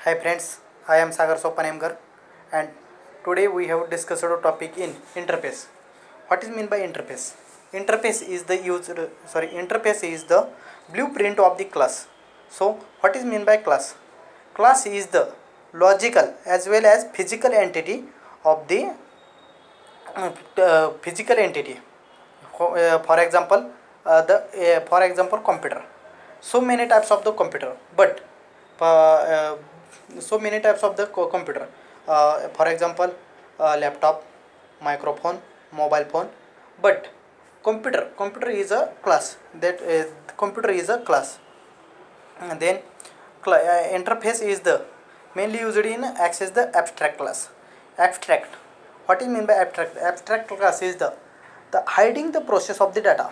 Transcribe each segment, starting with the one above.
Hi friends, I am Sagar Sopanemgar and today we have discussed a topic in interface. What is mean by interface? Interface is the blueprint of the class. So what is mean by class? Class is the logical as well as physical entity of the physical entity. For example, for example computer. So many types of the computer, but uh, so many types of the computer. For example, laptop, microphone, mobile phone. But computer is a class. That computer is a class. And then interface is the mainly used in access the abstract class. Abstract. What is mean by abstract? Abstract class is the hiding the process of the data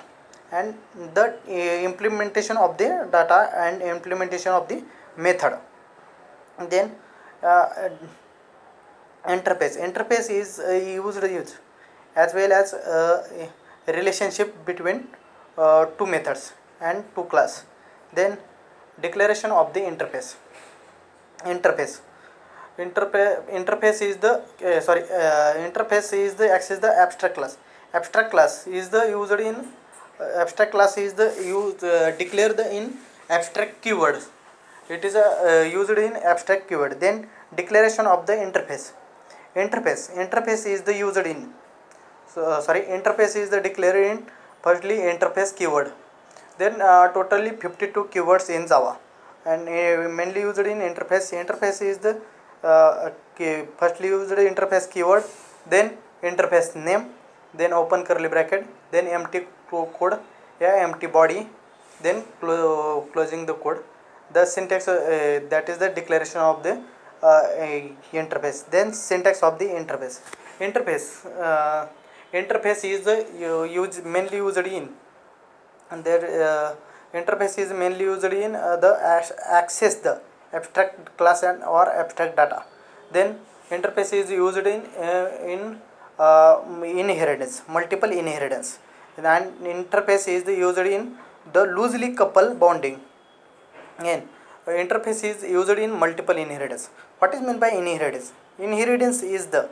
and the implementation of the data and implementation of the method. And then uh, interface is used as well as a relationship between two methods and two class. Then declaration of the interface interface is the interface is the access the abstract class is the used in abstract class is the used declare the in abstract keywords. It is used in abstract keyword. Then declaration of the interface is the used in interface is the declared in firstly interface keyword. Then totally 52 keywords in Java and mainly used in interface is the firstly used interface keyword, then interface name, then open curly bracket, then empty code, empty body, then closing the code. The syntax that is the declaration of the interface. Then syntax of the interface interface is the mainly used in, and their interface is mainly used in the access the abstract class and or abstract data. Then interface is used in inheritance, multiple inheritance, and interface is used in the loosely coupled bonding. Again, interface is used in multiple inheritance. What is meant by inheritance? Inheritance is the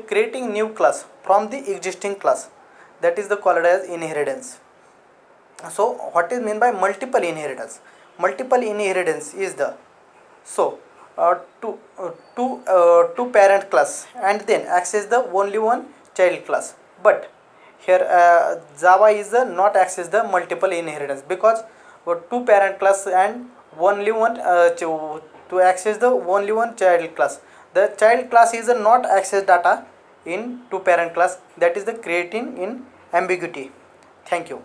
creating new class from the existing class. That is the called as inheritance. So what is meant by multiple inheritance? Multiple inheritance is the so two parent class and then access the only one child class. But here Java is not access the multiple inheritance because two parent class and only one to access the only one child class. The child class is not access data in two parent class. That is the creating in ambiguity. Thank you.